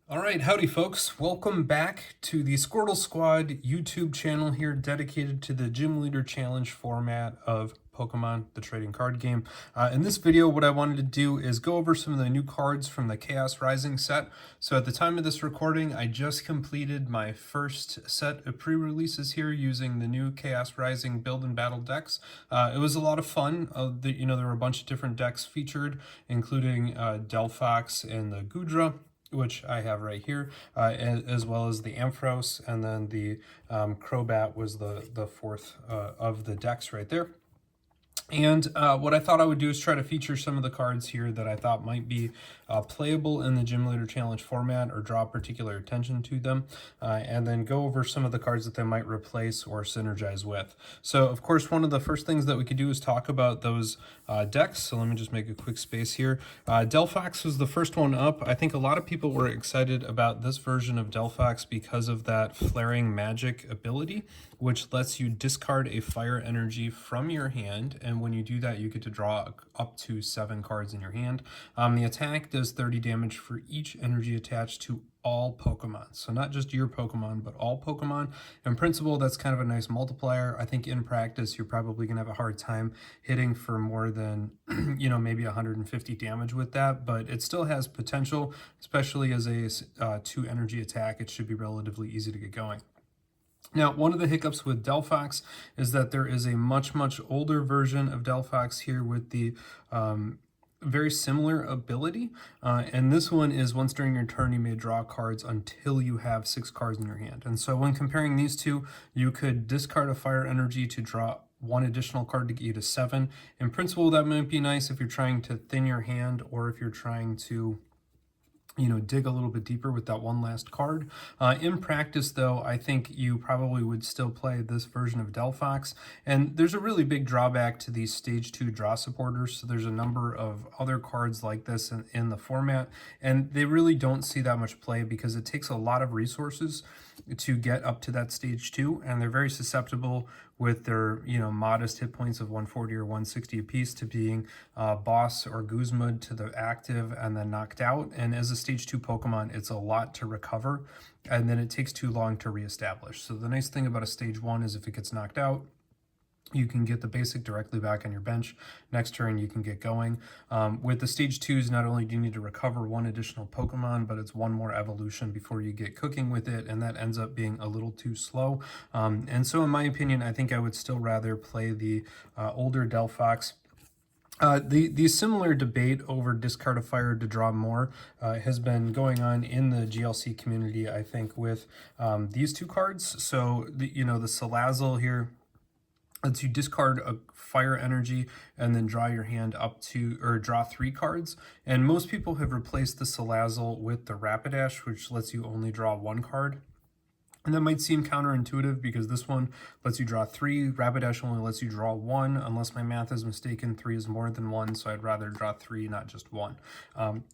All right, howdy folks. Welcome back to the Squirtle Squad YouTube channel here dedicated to the Gym Leader Challenge format of Pokemon, the trading card game. In this video, what I wanted to do is go over some of the new cards from the Chaos Rising set. So at the time of this recording, I just completed my first set of pre-releases here using the new Chaos Rising build and battle decks. It was a lot of fun. There were a bunch of different decks featured, including Delphox and the Goodra, which I have right here, as well as the Ampharos, and then the Crobat was the fourth of the decks right there. And what I thought I would do is try to feature some of the cards here that I thought might be playable in the Gym Leader Challenge format or draw particular attention to them, and then go over some of the cards that they might replace or synergize with. So, of course, one of the first things that we could do is talk about those decks. So let me just make a quick space here. Delphox was the first one up. I think a lot of people were excited about this version of Delphox because of that Flaring Magic ability, which lets you discard a fire energy from your hand, and when you do that, you get to draw up to 7 cards in your hand. The attack does 30 damage for each energy attached to all Pokemon. So not just your Pokemon, but all Pokemon. In principle, that's kind of a nice multiplier. I think in practice, you're probably going to have a hard time hitting for more than, maybe 150 damage with that, but it still has potential, especially as a 2 energy attack. It should be relatively easy to get going. Now, one of the hiccups with Delphox is that there is a much older version of Delphox here with the very similar ability, and this one is once during your turn you may draw cards until you have 6 cards in your hand. And so when comparing these two, you could discard a fire energy to draw 1 additional card to get you to 7. In principle, that might be nice if you're trying to thin your hand, or if you're trying to dig a little bit deeper with that one last card. In practice, though, I think you probably would still play this version of Delphox. And there's a really big drawback to these Stage 2 draw supporters. So there's a number of other cards like this in the format, and they really don't see that much play because it takes a lot of resources to get up to that Stage 2, and they're very susceptible with their modest hit points of 140 or 160 apiece to being Boss or Guzma to the active and then knocked out. And as a Stage 2 Pokemon, it's a lot to recover, and then it takes too long to reestablish. So the nice thing about a Stage 1 is if it gets knocked out, you can get the basic directly back on your bench. Next turn, you can get going. With the Stage 2s, not only do you need to recover 1 additional Pokemon, but it's 1 more evolution before you get cooking with it, and that ends up being a little too slow. And so in my opinion, I think I would still rather play the older Delphox. The similar debate over discard a fire to draw more has been going on in the GLC community, I think, with these 2 cards. So, the Salazzle here lets you discard a fire energy and then draw your hand up to, or draw 3 cards. And most people have replaced the Salazzle with the Rapidash, which lets you only draw 1 card. And that might seem counterintuitive because this one lets you draw 3. Rapidash only lets you draw 1. Unless my math is mistaken, 3 is more than 1, so I'd rather draw 3, not just 1.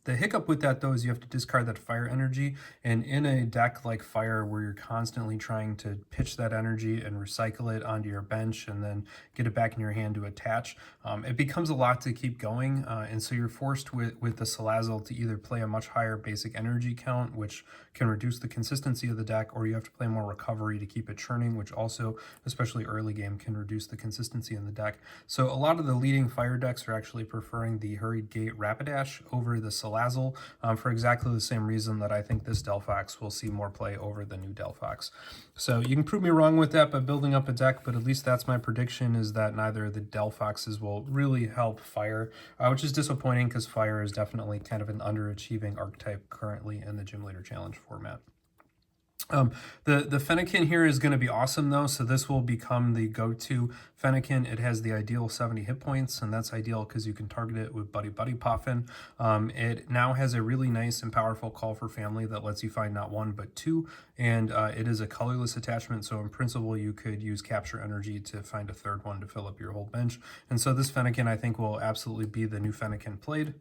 The hiccup with that, though, is you have to discard that fire energy. And in a deck like Fire, where you're constantly trying to pitch that energy and recycle it onto your bench and then get it back in your hand to attach, it becomes a lot to keep going. And so you're forced with the Salazzle to either play a much higher basic energy count, which can reduce the consistency of the deck, or you have to play more recovery to keep it churning, which also, especially early game, can reduce the consistency in the deck. So a lot of the leading fire decks are actually preferring the Hurried Gate Rapidash over the Salazzle, for exactly the same reason that I think this Delphox will see more play over the new Delphox. So you can prove me wrong with that by building up a deck, but at least that's my prediction, is that neither of the Delphoxes will really help Fire, which is disappointing because Fire is definitely kind of an underachieving archetype currently in the Gym Leader Challenge format. The Fennekin here is going to be awesome, though. So this will become the go-to Fennekin. It has the ideal 70 hit points, and that's ideal because you can target it with Buddy Puffin. It now has a really nice and powerful call for family that lets you find not 1 but 2, and it is a colorless attachment. So in principle, you could use Capture Energy to find a 3rd one to fill up your whole bench. And so this Fennekin, I think, will absolutely be the new Fennekin played.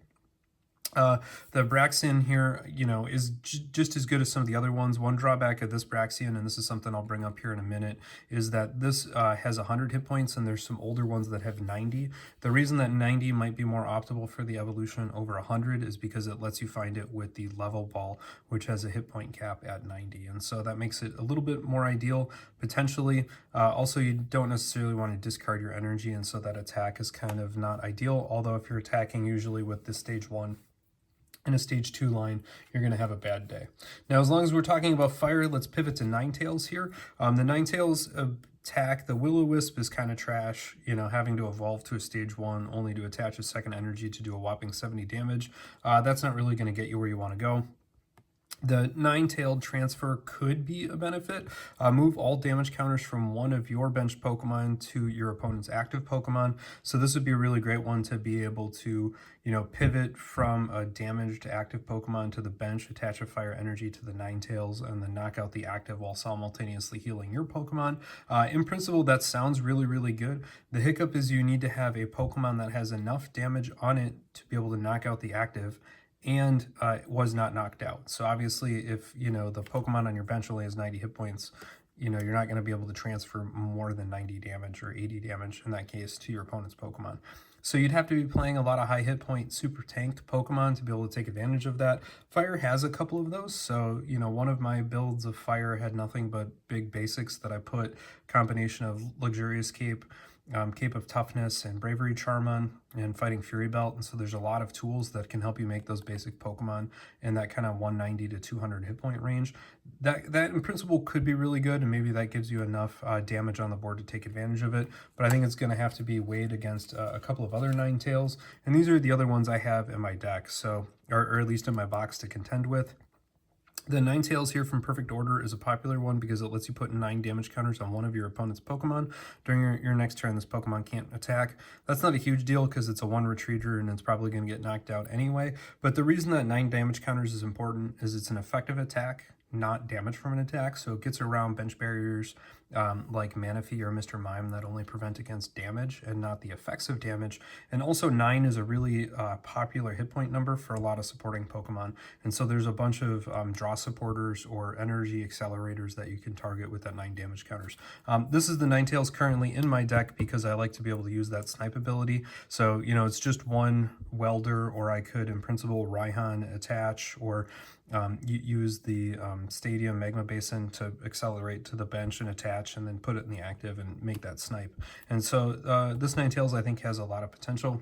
The Braxian here, is just as good as some of the other ones. One drawback of this Braxian, and this is something I'll bring up here in a minute, is that this has 100 hit points, and there's some older ones that have 90. The reason that 90 might be more optimal for the evolution over 100 is because it lets you find it with the level ball, which has a hit point cap at 90. And so that makes it a little bit more ideal, potentially. Also, you don't necessarily want to discard your energy, and so that attack is kind of not ideal. Although if you're attacking usually with the stage 1 in a stage 2 line, you're going to have a bad day. Now, as long as we're talking about fire, let's pivot to Ninetales here. The Ninetales attack, the Will-O-Wisp is kind of trash, having to evolve to a stage 1 only to attach a second energy to do a whopping 70 damage. That's not really going to get you where you want to go. The Nine-Tailed transfer could be a benefit. Move all damage counters from one of your bench Pokemon to your opponent's active Pokemon. So this would be a really great one to be able to, pivot from a damaged active Pokemon to the bench, attach a fire energy to the Ninetales, and then knock out the active while simultaneously healing your Pokemon. In principle, that sounds really, really good. The hiccup is you need to have a Pokemon that has enough damage on it to be able to knock out the active and was not knocked out. So obviously, if the Pokemon on your bench only has 90 hit points, you're not going to be able to transfer more than 90 damage or 80 damage in that case to your opponent's Pokemon. So you'd have to be playing a lot of high hit point super tank Pokemon to be able to take advantage of that. Fire has a couple of those. So, one of my builds of Fire had nothing but big basics that I put combination of Luxurious Cape, Cape of Toughness, and Bravery Charm on, and Fighting Fury Belt. And so there's a lot of tools that can help you make those basic Pokemon in that kind of 190 to 200 hit point range. That in principle could be really good, and maybe that gives you enough damage on the board to take advantage of it. But I think it's going to have to be weighed against a couple of other Ninetales, and these are the other ones I have in my deck, so or at least in my box to contend with. The Ninetales here from Perfect Order is a popular one because it lets you put 9 damage counters on one of your opponent's Pokemon. During your next turn, this Pokemon can't attack. That's not a huge deal because it's a 1 retreater and it's probably going to get knocked out anyway. But the reason that 9 damage counters is important is it's an effective attack, not damage from an attack, so it gets around bench barriers like Manaphy or Mr. Mime that only prevent against damage and not the effects of damage. And also 9 is a really popular hit point number for a lot of supporting Pokemon, and so there's a bunch of draw supporters or energy accelerators that you can target with that 9 damage counters. This is the Ninetales currently in my deck because I like to be able to use that snipe ability. So it's just one welder, or I could in principle Raihan attach, or use the Stadium Magma Basin to accelerate to the bench and attach, and then put it in the active and make that snipe. And so this Ninetales I think has a lot of potential.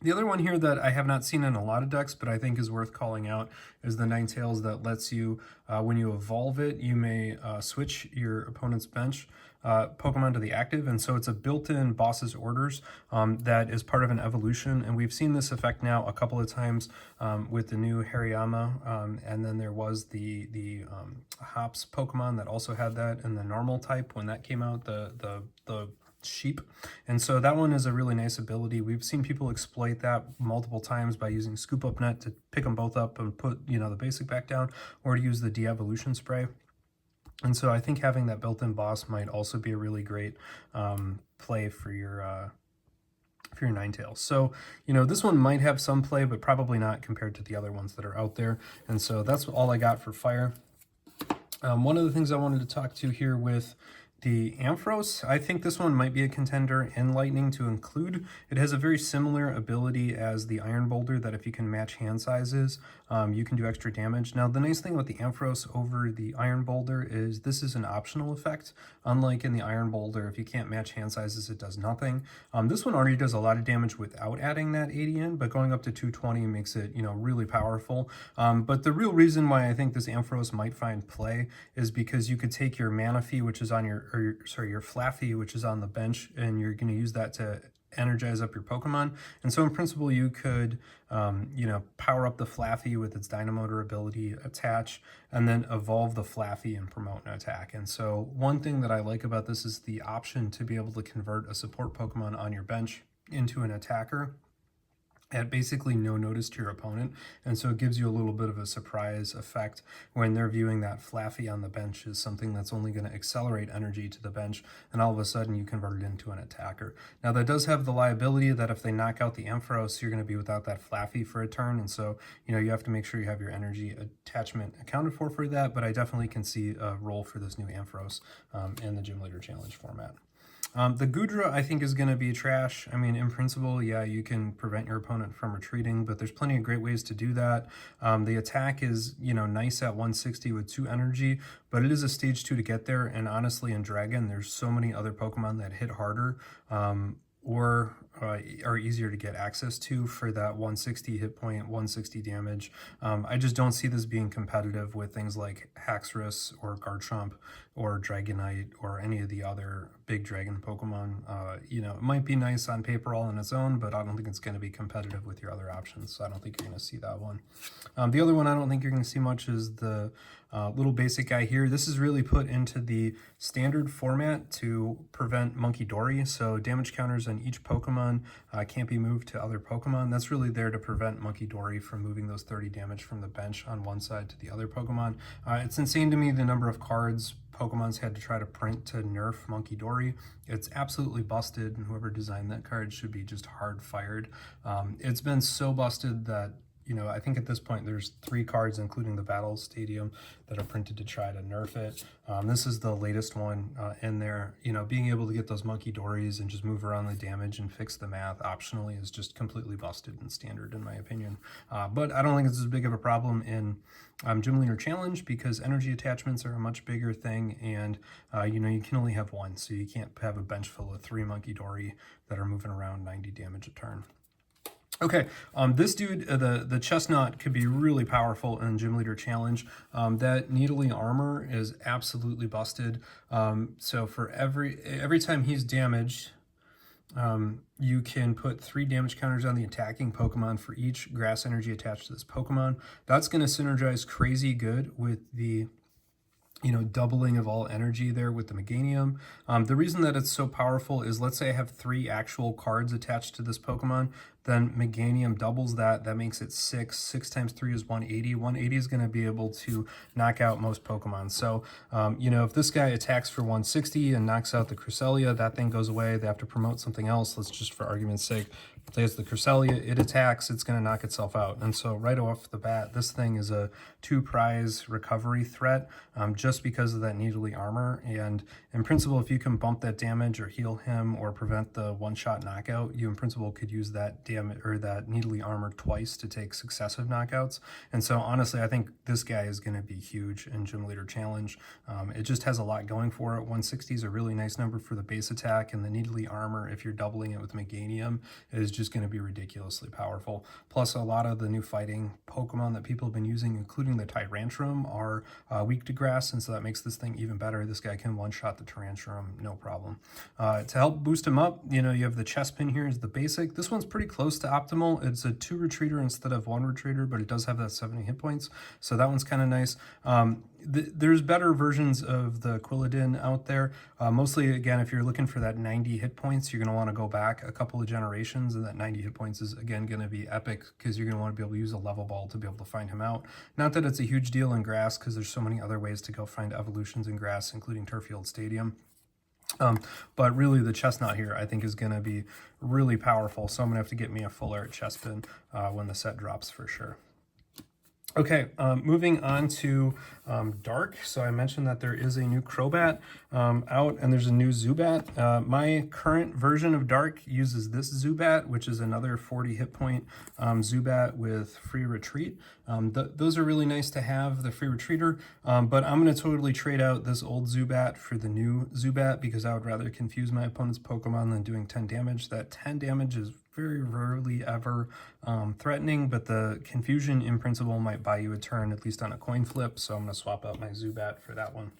The other one here that I have not seen in a lot of decks, but I think is worth calling out, is the Ninetales that lets you, when you evolve it, you may switch your opponent's bench Pokemon to the active, and so it's a built-in boss's orders that is part of an evolution, and we've seen this effect now a couple of times with the new Hariyama, and then there was the Hops Pokemon that also had that in the normal type when that came out, the sheep. And so that one is a really nice ability. We've seen people exploit that multiple times by using Scoop Up Net to pick them both up and put the basic back down, or to use the de-evolution spray. And so I think having that built-in boss might also be a really great play for your Ninetales. So, this one might have some play, but probably not compared to the other ones that are out there. And so that's all I got for Fire. One of the things I wanted to talk to here with the Ampharos, I think this one might be a contender in Lightning to include. It has a very similar ability as the Iron Boulder, that if you can match hand sizes, you can do extra damage. Now, the nice thing about the Ampharos over the Iron Boulder is this is an optional effect. Unlike in the Iron Boulder, if you can't match hand sizes, it does nothing. This one already does a lot of damage without adding that 80 in, but going up to 220 makes it, really powerful. But the real reason why I think this Ampharos might find play is because you could take your Manaphy, which is on your Flaffy, which is on the bench, and you're going to use that to energize up your Pokemon. And so in principle, you could, power up the Flaffy with its Dynamotor ability, attach, and then evolve the Flaffy and promote an attack. And so one thing that I like about this is the option to be able to convert a support Pokemon on your bench into an attacker. at basically no notice to your opponent, and so it gives you a little bit of a surprise effect when they're viewing that Flaffy on the bench as something that's only going to accelerate energy to the bench, and all of a sudden you convert it into an attacker. Now that does have the liability that if they knock out the Ampharos, you're going to be without that Flaffy for a turn, and so you have to make sure you have your energy attachment accounted for that, but I definitely can see a role for this new Ampharos in the Gym Leader Challenge format. The Gudra, I think, is going to be trash. I mean, in principle, yeah, you can prevent your opponent from retreating, but there's plenty of great ways to do that. The attack is, nice at 160 with 2 energy, but it is a stage 2 to get there, and honestly, in Dragon, there's so many other Pokemon that hit harder, or are easier to get access to for that 160 hit point, 160 damage. I just don't see this being competitive with things like Haxorus or Garchomp or Dragonite or any of the other big dragon Pokemon. It might be nice on paper all on its own, but I don't think it's going to be competitive with your other options, so I don't think you're going to see that one. The other one I don't think you're going to see much is the little basic guy here. This is really put into the standard format to prevent Monkey Dory, so damage counters on each Pokemon can't be moved to other Pokemon. That's really there to prevent Monkey Dory from moving those 30 damage from the bench on one side to the other Pokemon. It's insane to me the number of cards Pokemon's had to try to print to nerf Monkey Dory. It's absolutely busted, and whoever designed that card should be just hard fired. It's been so busted that I think at this point there's 3 cards, including the Battle Stadium, that are printed to try to nerf it. This is the latest one in there. Being able to get those Monkey Dories and just move around the damage and fix the math optionally is just completely busted and standard, in my opinion. But I don't think it's as big of a problem in Gym Leader Challenge, because energy attachments are a much bigger thing, and you can only have one, so you can't have a bench full of 3 Monkey Dory that are moving around 90 damage a turn. Okay, this dude, the Chestnut, could be really powerful in Gym Leader Challenge. That Needly Armor is absolutely busted. So for every time he's damaged, you can put 3 damage counters on the attacking Pokemon for each grass energy attached to this Pokemon. That's going to synergize crazy good with the doubling of all energy there with the Meganium. The reason that it's so powerful is, let's say I have 3 actual cards attached to this Pokemon, then Meganium doubles that. That makes it 6. 6 times 3 is 180. 180 is going to be able to knock out most Pokemon. So, if this guy attacks for 160 and knocks out the Cresselia, that thing goes away. They have to promote something else. Let's just, for argument's sake, plays the Cresselia, it attacks, it's going to knock itself out. And so right off the bat, this thing is a 2 prize recovery threat just because of that Needly Armor. And in principle, if you can bump that damage or heal him or prevent the one-shot knockout, you in principle could use that damage or that Needly Armor twice to take successive knockouts. And so honestly, I think this guy is going to be huge in Gym Leader Challenge. It just has a lot going for it. 160 is a really nice number for the base attack, and the Needly Armor, if you're doubling it with Meganium, is just going to be ridiculously powerful. Plus, a lot of the new fighting Pokemon that people have been using, including the Tyrantrum, are weak to grass, and so that makes this thing even better. This guy can one-shot the Tyrantrum, no problem. To help boost him up, you have the Chespin here is the basic. This one's pretty close to optimal. It's a 2 retreater instead of 1 retreater, but it does have that 70 hit points, so that one's kind of nice. There's better versions of the Quilladin out there. Mostly, again, if you're looking for that 90 hit points, you're going to want to go back a couple of generations, and that 90 hit points is, again, going to be epic because you're going to want to be able to use a level ball to be able to find him out. Not that it's a huge deal in grass, because there's so many other ways to go find evolutions in grass, including Turffield Stadium. But really, the Chestnut here, I think, is going to be really powerful, so I'm going to have to get me a full art Chespin when the set drops for sure. Okay, moving on to Dark. So I mentioned that there is a new Crobat out, and there's a new Zubat. My current version of Dark uses this Zubat, which is another 40 hit point Zubat with free retreat. Those are really nice to have, the free retreater, but I'm going to totally trade out this old Zubat for the new Zubat, because I would rather confuse my opponent's Pokemon than doing 10 damage. That 10 damage is very rarely ever threatening, but the confusion in principle might buy you a turn, at least on a coin flip, so I'm going to swap out my Zubat for that one.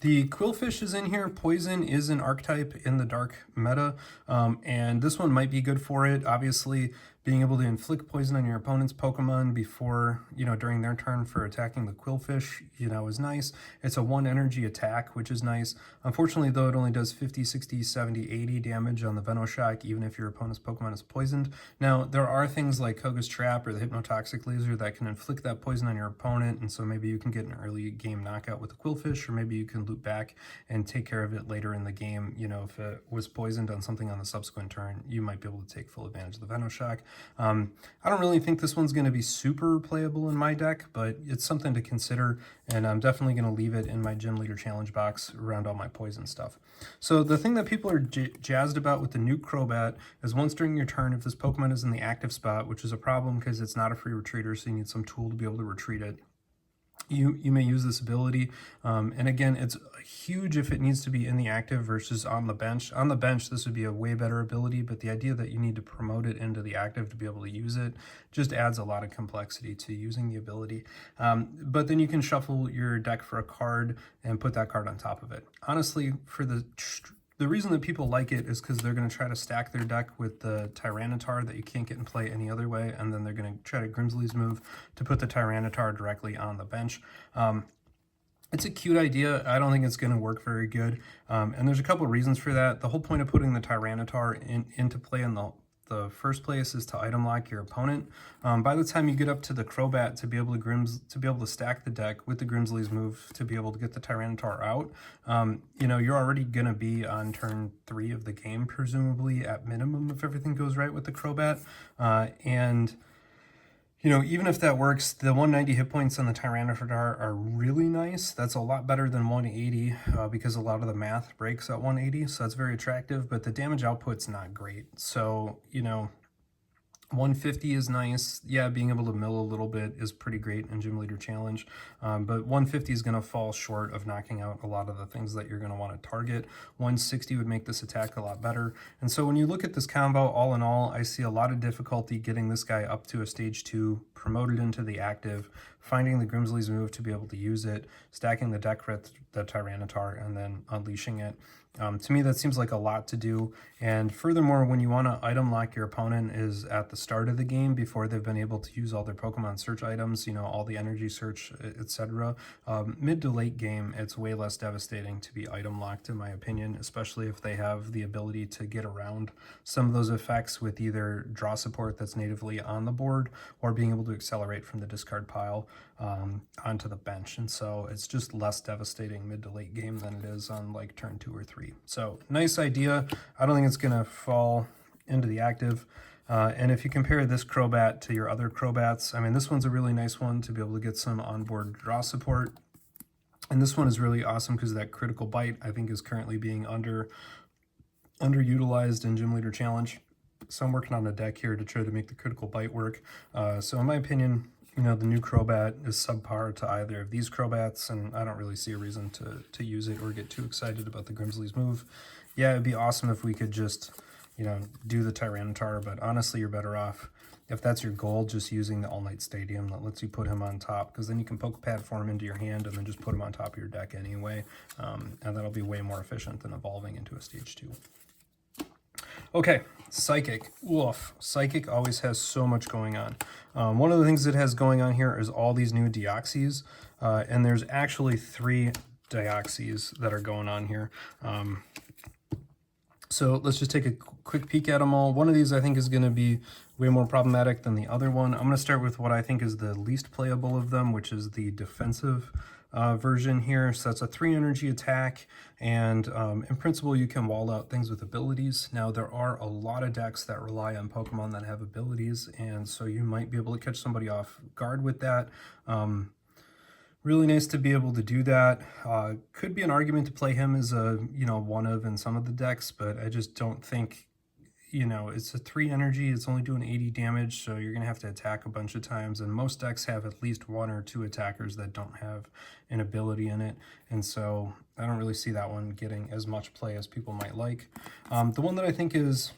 The Quillfish is in here. Poison is an archetype in the Dark meta, and this one might be good for it. Obviously, Being able to inflict poison on your opponent's Pokemon before, during their turn for attacking the Quillfish, is nice. It's a 1 energy attack, which is nice. Unfortunately, though, it only does 50, 60, 70, 80 damage on the Venoshock, even if your opponent's Pokemon is poisoned. Now, there are things like Koga's Trap or the Hypnotoxic Laser that can inflict that poison on your opponent, and so maybe you can get an early game knockout with the Quillfish, or maybe you can loop back and take care of it later in the game. If it was poisoned on something on the subsequent turn, you might be able to take full advantage of the Venoshock. I don't really think this one's going to be super playable in my deck, but it's something to consider, and I'm definitely going to leave it in my Gym Leader Challenge box around all my poison stuff. So the thing that people are jazzed about with the new Crobat is once during your turn, if this Pokemon is in the active spot, which is a problem because it's not a free retreater, so you need some tool to be able to retreat it, you may use this ability, and again, it's huge if it needs to be in the active versus on the bench. On the bench, this would be a way better ability, but the idea that you need to promote it into the active to be able to use it just adds a lot of complexity to using the ability. But then you can shuffle your deck for a card and put that card on top of it. Honestly, for the reason that people like it is because they're going to try to stack their deck with the Tyranitar that you can't get in play any other way, and then they're going to try to Grimsley's move to put the Tyranitar directly on the bench. It's a cute idea. I don't think it's going to work very good, and there's a couple of reasons for that. The whole point of putting the Tyranitar into play in the first place is to item lock your opponent. By the time you get up to the Crobat to be able to stack the deck with the Grimsley's move to be able to get the Tyranitar out, you're already gonna be on turn 3 of the game, presumably at minimum, if everything goes right with the Crobat, and even if that works, the 190 hit points on the Tyranitar are really nice. That's a lot better than 180 because a lot of the math breaks at 180, so that's very attractive, but the damage output's not great. So, 150 is nice. Yeah, being able to mill a little bit is pretty great in Gym Leader Challenge, but 150 is going to fall short of knocking out a lot of the things that you're going to want to target. 160 would make this attack a lot better. And so when you look at this combo, all in all, I see a lot of difficulty getting this guy up to a stage 2, promoted into the active, finding the Grimsley's move to be able to use it, stacking the deck with the Tyranitar, and then unleashing it. To me, that seems like a lot to do. And furthermore, when you want to item lock your opponent is at the start of the game before they've been able to use all their Pokemon search items, all the energy search, etc. Mid to late game, it's way less devastating to be item locked, in my opinion, especially if they have the ability to get around some of those effects with either draw support that's natively on the board or being able to accelerate from the discard pile onto the bench. And so it's just less devastating mid to late game than it is on like turn 2 or 3. So nice idea. I don't think it's going to fall into the active. And if you compare this Crobat to your other Crobats, I mean, this one's a really nice one to be able to get some onboard draw support. And this one is really awesome because that critical bite, I think, is currently being underutilized in Gym Leader Challenge. So I'm working on a deck here to try to make the critical bite work. So in my opinion, the new Crobat is subpar to either of these Crobats, and I don't really see a reason to use it or get too excited about the Grimsley's move. Yeah, it'd be awesome if we could just, do the Tyranitar, but honestly, you're better off, if that's your goal, just using the All-Night Stadium that lets you put him on top, because then you can Pokepad form into your hand and then just put him on top of your deck anyway, and that'll be way more efficient than evolving into a stage 2. Okay, Psychic. Woof. Psychic always has so much going on. One of the things it has going on here is all these new Deoxys, and there's actually 3 Deoxys that are going on here. So let's just take a quick peek at them all. One of these I think is going to be way more problematic than the other one. I'm going to start with what I think is the least playable of them, which is the defensive version here. So that's a 3 energy attack, and in principle you can wall out things with abilities. Now there are a lot of decks that rely on Pokemon that have abilities, and so you might be able to catch somebody off guard with that. Really nice to be able to do that. Could be an argument to play him as a one of in some of the decks, but I just don't think, it's a 3 energy, it's only doing 80 damage, so you're going to have to attack a bunch of times, and most decks have at least 1 or 2 attackers that don't have an ability in it, and so I don't really see that one getting as much play as people might like. The one that I think is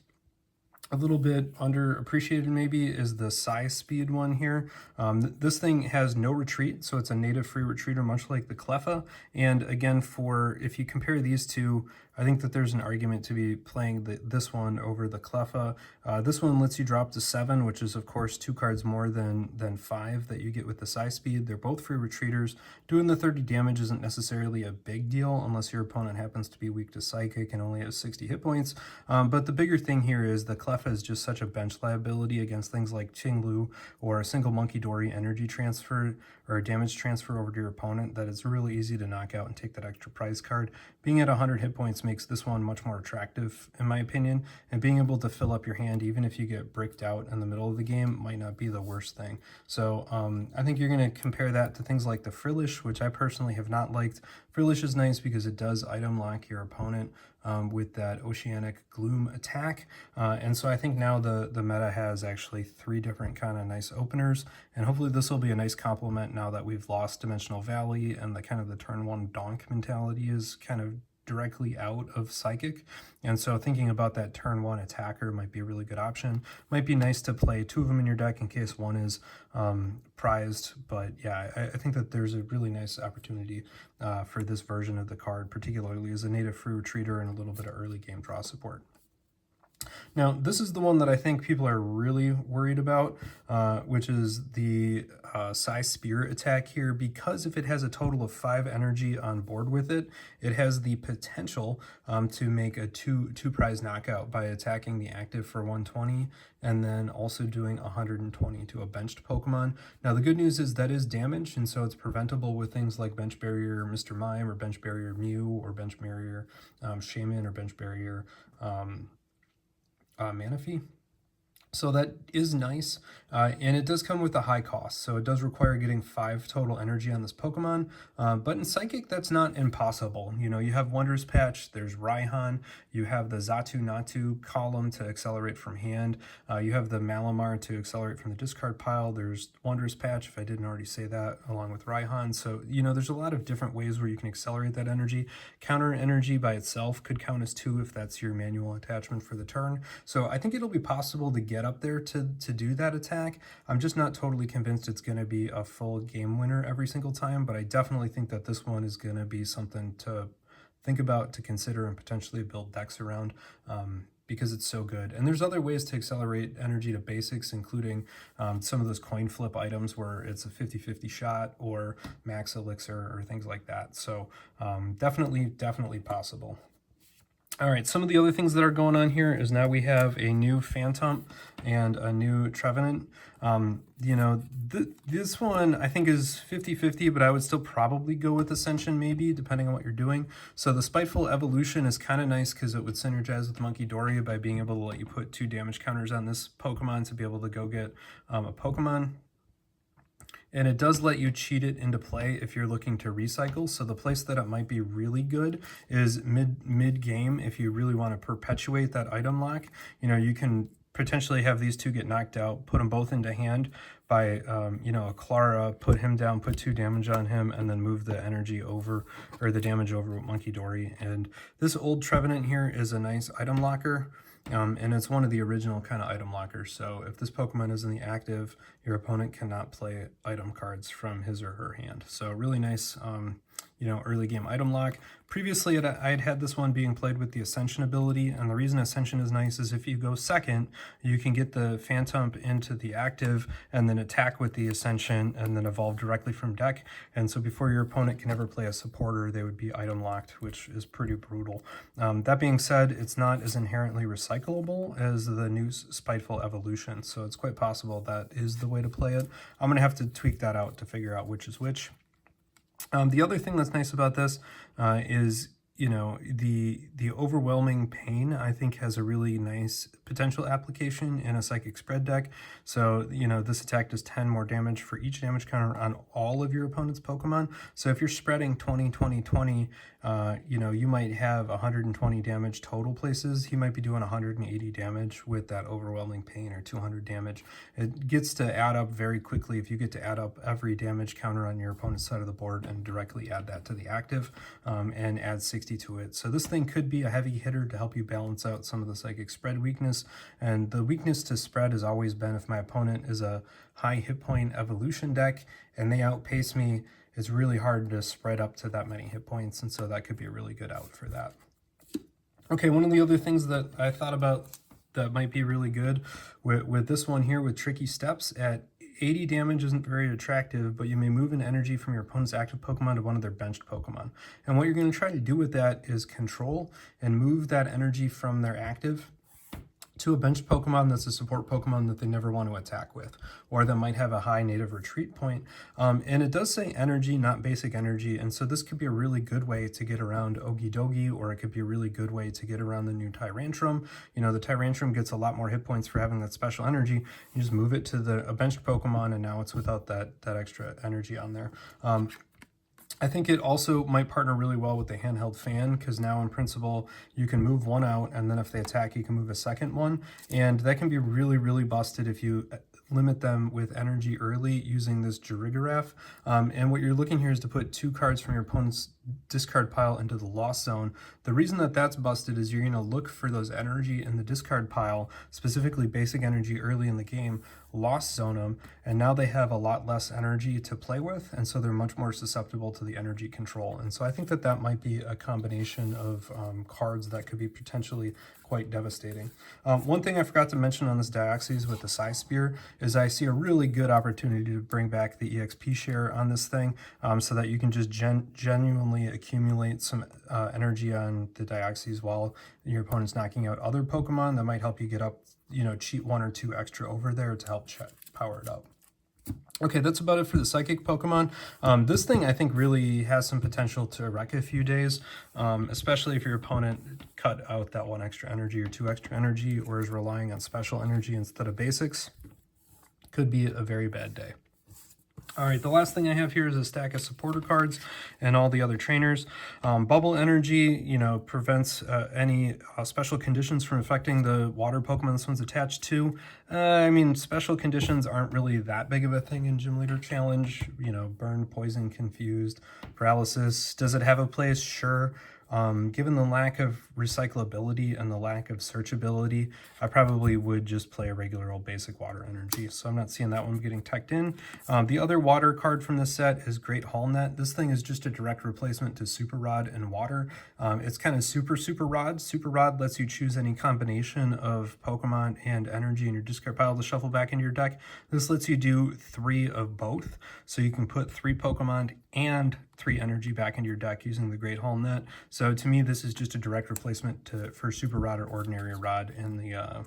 a little bit underappreciated maybe is the size speed one here. This thing has no retreat, so it's a native free retreater, much like the Cleffa. And again, if you compare these two, I think that there's an argument to be playing this one over the Cleffa. This one lets you drop to 7, which is of course 2 cards more than 5 that you get with the Psy Speed. They're both free retreaters. Doing the 30 damage isn't necessarily a big deal unless your opponent happens to be weak to Psychic and only has 60 hit points. But the bigger thing here is the Cleffa is just such a bench liability against things like Qinglu or a single Monkey Dory energy transfer or damage transfer over to your opponent that it's really easy to knock out and take that extra prize card. Being at 100 hit points makes this one much more attractive, in my opinion, and being able to fill up your hand even if you get bricked out in the middle of the game might not be the worst thing. So I think you're going to compare that to things like the Frillish, which I personally have not liked. Frillish is nice because it does item lock your opponent with that Oceanic Gloom attack. And so I think now the meta has actually 3 different kind of nice openers, and hopefully this will be a nice complement now that we've lost Dimensional Valley and the kind of the turn 1 donk mentality is kind of directly out of Psychic. And so thinking about that turn 1 attacker might be a really good option. Might be nice to play 2 of them in your deck in case one is prized, but yeah, I think that there's a really nice opportunity for this version of the card, particularly as a native free retreater and a little bit of early game draw support. Now, this is the one that I think people are really worried about, which is the Psy Spirit attack here, because if it has a total of 5 energy on board with it, it has the potential to make a two prize knockout by attacking the active for 120 and then also doing 120 to a benched Pokemon. Now, the good news is that is damage, and so it's preventable with things like Bench Barrier Mr. Mime or Bench Barrier Mew or Bench Barrier Shaman or Bench Barrier Manaphy. So that is nice, and it does come with a high cost, so it does require getting 5 total energy on this Pokemon, but in Psychic that's not impossible. You know, you have Wondrous Patch, there's Raihan, you have the Zatu Natu column to accelerate from hand, you have the Malamar to accelerate from the discard pile, there's Wondrous Patch, if I didn't already say that, along with Raihan. So, you know, there's a lot of different ways where you can accelerate that energy. Counter energy by itself could count as 2 if that's your manual attachment for the turn. So I think it'll be possible to get up there to do that attack. I'm just not totally convinced it's going to be a full game winner every single time, but I definitely think that this one is going to be something to think about, to consider, and potentially build decks around because it's so good. And there's other ways to accelerate energy to basics, including some of those coin flip items where it's a 50-50 shot or max elixir or things like that. So definitely possible. All right, some of the other things that are going on here is now we have a new Phantom and a new Trevenant. You know, this one I think is 50-50, but I would still probably go with Ascension maybe, depending on what you're doing. So the Spiteful Evolution is kind of nice because it would synergize with Monkey Dory by being able to let you put 2 damage counters on this Pokemon to be able to go get a Pokemon. And it does let you cheat it into play if you're looking to recycle. So the place that it might be really good is mid game. If you really want to perpetuate that item lock, you know, you can potentially have these 2 get knocked out, put them both into hand by, you know, a Clara, put him down, put 2 damage on him, and then move the energy over, or the damage over with Monkey Dory. And this old Trevenant here is a nice item locker. And it's one of the original kind of item lockers. So if this Pokemon is in the active, your opponent cannot play item cards from his or her hand. So really nice, you know, early game item lock. Previously, I had had this one being played with the Ascension ability, and the reason Ascension is nice is if you go second, you can get the Phantom into the active and then attack with the Ascension and then evolve directly from deck. And so before your opponent can ever play a supporter, they would be item locked, which is pretty brutal. That being said, it's not as inherently recyclable as the new Spiteful Evolution, so it's quite possible that is the way to play it. I'm going to have to tweak that out to figure out which is which. The other thing that's nice about this is, you know, the Overwhelming Pain, I think, has a really nice potential application in a Psychic Spread deck. So, you know, this attack does 10 more damage for each damage counter on all of your opponent's Pokemon. So if you're spreading 20, 20, 20, you know, you might have 120 damage total places. He might be doing 180 damage with that Overwhelming Pain, or 200 damage. It gets to add up very quickly if you get to add up every damage counter on your opponent's side of the board and directly add that to the active and add 60 to it. So this thing could be a heavy hitter to help you balance out some of the Psychic Spread weakness. And the weakness to spread has always been if my opponent is a high hit point evolution deck and they outpace me, it's really hard to spread up to that many hit points, and so that could be a really good out for that. Okay, one of the other things that I thought about that might be really good with this one here with Tricky Steps at 80 damage isn't very attractive, but you may move an energy from your opponent's active Pokemon to one of their benched Pokemon. And what you're going to try to do with that is control and move that energy from their active to a benched Pokemon that's a support Pokemon that they never want to attack with, or that might have a high native retreat point. And it does say energy, not basic energy, and so this could be a really good way to get around Okidogi, or it could be a really good way to get around the new Tyrantrum. You know, the Tyrantrum gets a lot more hit points for having that special energy. You just move it to a benched Pokemon, and now it's without that extra energy on there. I think it also might partner really well with the handheld fan, because now in principle you can move one out, and then if they attack you can move a second one, and that can be really, really busted if you limit them with energy early using this Jirigaraf. And what you're looking here is to put 2 cards from your opponent's discard pile into the lost zone. The reason that that's busted is you're going to look for those energy in the discard pile, specifically basic energy early in the game, lost zone them, and now they have a lot less energy to play with, and so they're much more susceptible to the energy control. And so I think that that might be a combination of cards that could be potentially quite devastating. One thing I forgot to mention on this Deoxys with the Psy Spear is I see a really good opportunity to bring back the EXP share on this thing, so that you can just genuinely accumulate some energy on the Deoxys while your opponent's knocking out other Pokemon. That might help you get up, you know, cheat 1 or 2 extra over there to help power it up. Okay, that's about it for the Psychic Pokemon. This thing I think really has some potential to wreck a few days, especially if your opponent cut out that 1 extra energy or 2 extra energy, or is relying on special energy instead of basics. Could be a very bad day. All right, the last thing I have here is a stack of supporter cards and all the other trainers. Bubble Energy, you know, prevents any special conditions from affecting the water Pokemon this one's attached to. I mean, special conditions aren't really that big of a thing in Gym Leader Challenge. You know, burn, poison, confused, paralysis. Does it have a place? Sure. Given the lack of recyclability and the lack of searchability, I probably would just play a regular old basic water energy. So I'm not seeing that one getting teched in. The other water card from this set is Great Hall Net. This thing is just a direct replacement to Super Rod and water. It's kind of Super Rod. Super Rod lets you choose any combination of Pokemon and energy in your discard pile to shuffle back into your deck. This lets you do 3 of both. So you can put 3 Pokemon and 3 energy back into your deck using the Great Hall Net. So to me, this is just a direct replacement for Super Rod or Ordinary Rod in the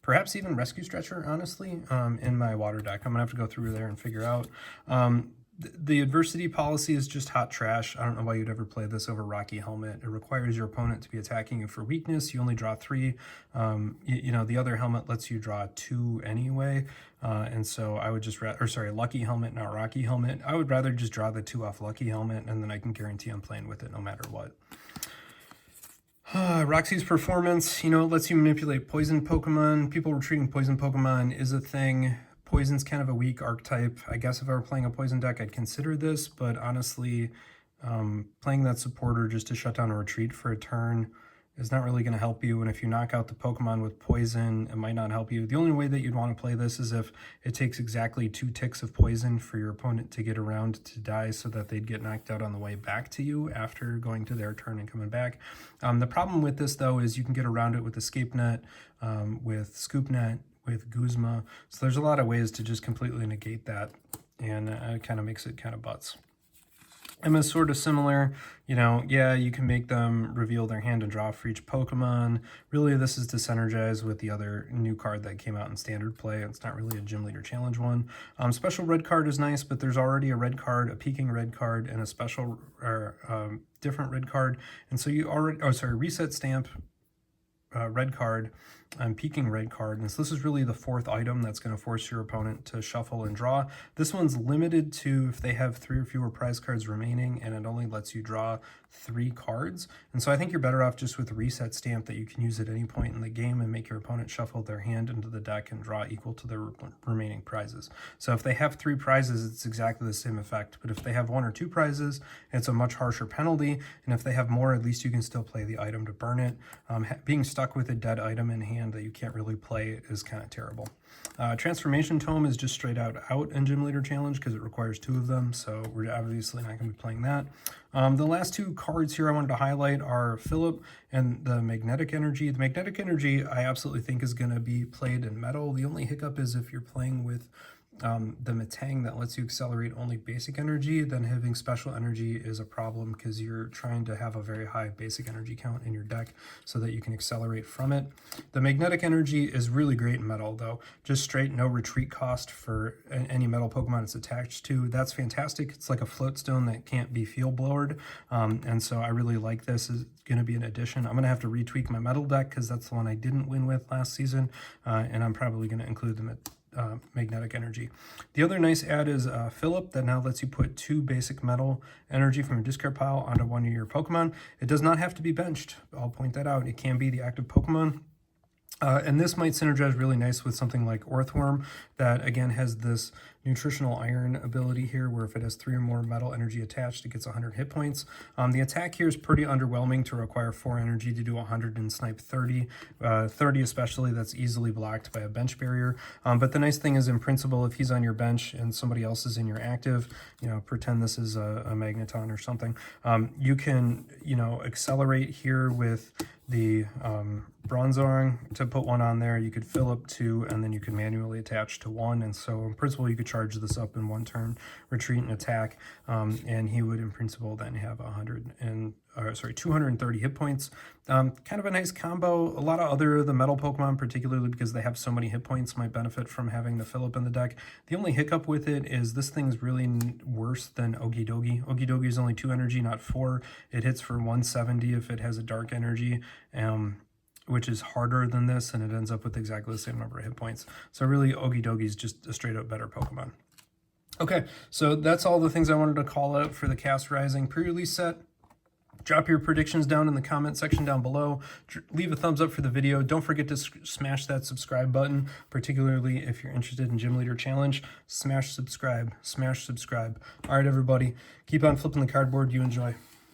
perhaps even Rescue Stretcher, honestly, in my water deck. I'm gonna have to go through there and figure out. The adversity policy is just hot trash. I don't know why you'd ever play this over Rocky Helmet. It requires your opponent to be attacking you for weakness. You only draw 3. You know, the other helmet lets you draw 2 anyway. And so I would just, Lucky Helmet, not Rocky Helmet. I would rather just draw the 2 off Lucky Helmet, and then I can guarantee I'm playing with it no matter what. Roxy's Performance, you know, it lets you manipulate poison Pokemon. People retreating poison Pokemon is a thing. Poison's kind of a weak archetype. I guess if I were playing a poison deck, I'd consider this, but honestly, playing that supporter just to shut down a retreat for a turn is not really going to help you, and if you knock out the Pokemon with poison, it might not help you. The only way that you'd want to play this is if it takes exactly 2 ticks of poison for your opponent to get around to die, so that they'd get knocked out on the way back to you after going to their turn and coming back. The problem with this, though, is you can get around it with Escape Net, with Scoop Net, with Guzma. So there's a lot of ways to just completely negate that, and it kind of makes it kind of butts. Emma's sort of similar, you know, yeah, you can make them reveal their hand and draw for each Pokemon. Really, this is to synergize with the other new card that came out in Standard Play. It's not really a Gym Leader Challenge one. Special red card is nice, but there's already a red card, a peaking red card, and a special or different red card. And so you already, reset stamp, red card, peaking red card, and so this is really the 4th item that's going to force your opponent to shuffle and draw. This one's limited to if they have 3 or fewer prize cards remaining, and it only lets you draw 3 cards. And so I think you're better off just with reset stamp that you can use at any point in the game and make your opponent shuffle their hand into the deck and draw equal to their remaining prizes. So if they have 3 prizes, it's exactly the same effect, but if they have 1 or 2 prizes, it's a much harsher penalty, and if they have more, at least you can still play the item to burn it. Being stuck with a dead item in hand hand that you can't really play is kind of terrible. Transformation Tome is just straight out in Gym Leader Challenge because it requires 2 of them, so we're obviously not going to be playing that. The last 2 cards here I wanted to highlight are Philip and the Magnetic Energy. The Magnetic Energy I absolutely think is going to be played in Metal. The only hiccup is if you're playing with the Metang that lets you accelerate only basic energy, then having special energy is a problem because you're trying to have a very high basic energy count in your deck so that you can accelerate from it. The magnetic energy is really great in Metal though, just straight no retreat cost for any Metal Pokemon it's attached to. That's fantastic. It's like a float stone that can't be field blowered, and so I really like this. Is going to be an addition. I'm going to have to retweak my Metal deck because that's the one I didn't win with last season, and I'm probably going to include them at magnetic energy. The other nice add is Philip that now lets you put 2 basic metal energy from your discard pile onto one of your Pokemon. It does not have to be benched. I'll point that out. It can be the active Pokemon. And this might synergize really nice with something like Orthworm that again has this nutritional iron ability here where if it has 3 or more metal energy attached, it gets 100 hit points. The attack here is pretty underwhelming to require 4 energy to do 100 and snipe 30. 30 especially, that's easily blocked by a bench barrier. But the nice thing is in principle, if he's on your bench and somebody else is in your active, pretend this is a Magneton or something, you can, accelerate here with the Bronzong to put 1 on there. You could fill up 2 and then you could manually attach to 1, and so in principle you could charge this up in 1 turn, retreat and attack, and he would in principle then have 230 hit points. Kind of a nice combo. A lot of the metal Pokemon, particularly because they have so many hit points, might benefit from having the Philip in the deck. The only hiccup with it is this thing's really worse than Okidogi. Okidogi is only 2 energy, not 4. It hits for 170 if it has a dark energy, which is harder than this, and it ends up with exactly the same number of hit points. So really, Okidogi is just a straight up better Pokemon. Okay, so that's all the things I wanted to call out for the Cast Rising pre-release set. Drop your predictions down in the comment section down below. Leave a thumbs up for the video. Don't forget to smash that subscribe button, particularly if you're interested in Gym Leader Challenge. Smash subscribe, smash subscribe. All right, everybody, keep on flipping the cardboard. You enjoy.